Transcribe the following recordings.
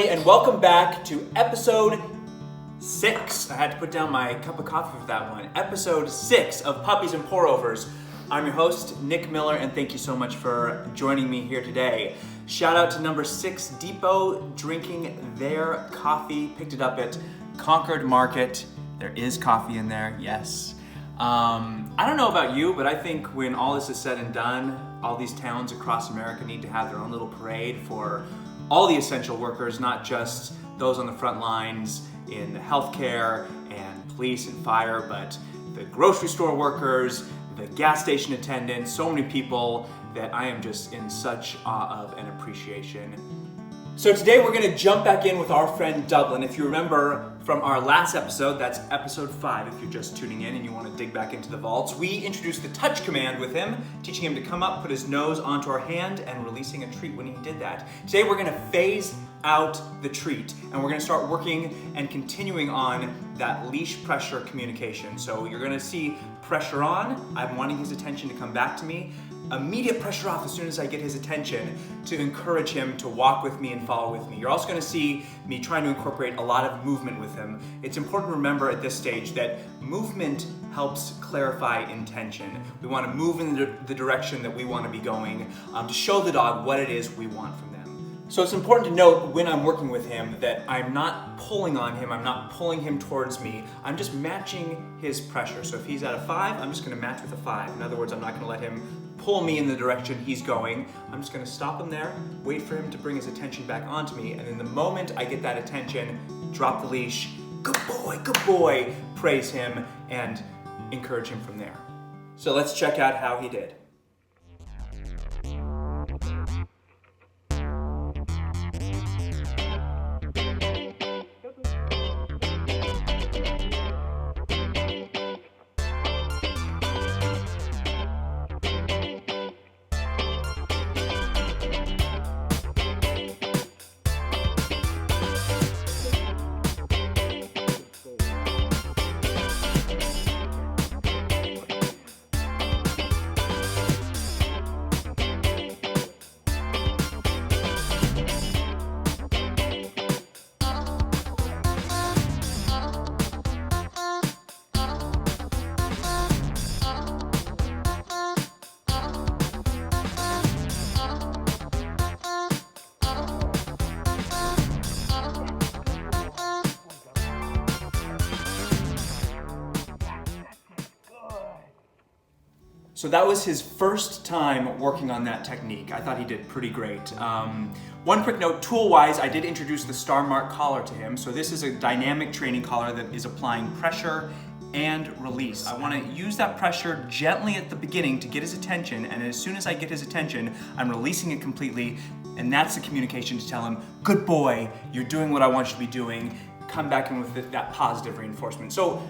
everybody, and welcome back to episode 6. I had to put down my cup of coffee for that one. Episode 6 of Puppies and Pour-Overs. I'm your host, Nick Miller, and thank you so much for joining me here today. Shout out to number 6 Depot, drinking their coffee. Picked it up at Concord Market. There is coffee in there, yes. I don't know about you, but I think when all this is said and done, all these towns across America need to have their own little parade for all the essential workers, not just those on the front lines in healthcare and police and fire, but the grocery store workers, the gas station attendants, so many people that I am just in such awe of and appreciation. So today we're going to jump back in with our friend Dublin. If you remember from our last episode, that's episode 5 if you're just tuning in and you want to dig back into the vaults, we introduced the touch command with him, teaching him to come up, put his nose onto our hand, and releasing a treat when he did that. Today we're going to phase out the treat, and we're going to start working and continuing on that leash pressure communication. So you're going to see pressure on. I'm wanting his attention to come back to me. Immediate pressure off as soon as I get his attention to encourage him to walk with me and follow with me. You're also going to see me trying to incorporate a lot of movement with him. It's important to remember at this stage that movement helps clarify intention. We want to move in the direction that we want to be going to show the dog what it is we want from them. So it's important to note when I'm working with him that I'm not pulling on him, I'm not pulling him towards me, I'm just matching his pressure. So if he's at a 5, I'm just going to match with a 5. In other words, I'm not going to let him pull me in the direction he's going. I'm just going to stop him there, wait for him to bring his attention back onto me, and then the moment I get that attention, drop the leash, good boy, praise him, and encourage him from there. So let's check out how he did. So that was his first time working on that technique. I thought he did pretty great. One quick note, tool-wise, I did introduce the Star Mark collar to him. So this is a dynamic training collar that is applying pressure and release. I want to use that pressure gently at the beginning to get his attention, and as soon as I get his attention, I'm releasing it completely, and that's the communication to tell him, good boy, you're doing what I want you to be doing. Come back in with that positive reinforcement. So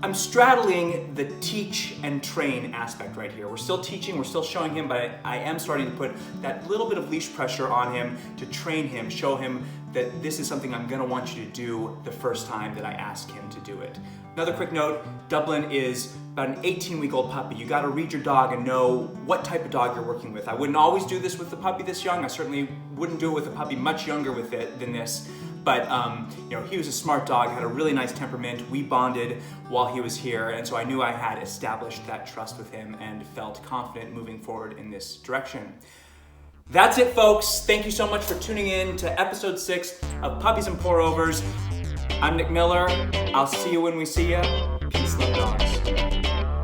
I'm straddling the teach and train aspect right here. We're still teaching, we're still showing him, but I am starting to put that little bit of leash pressure on him to train him, show him that this is something I'm gonna want you to do the first time that I ask him to do it. Another quick note, Dublin is about an 18-week-old puppy. You gotta read your dog and know what type of dog you're working with. I wouldn't always do this with the puppy this young. I certainly wouldn't do it with a puppy much younger with it than this. But he was a smart dog, had a really nice temperament. We bonded while he was here, and so I knew I had established that trust with him and felt confident moving forward in this direction. That's it, folks. Thank you so much for tuning in to episode 6 of Puppies and Pour-Overs. I'm Nick Miller. I'll see you when we see you. Peace, love, dogs.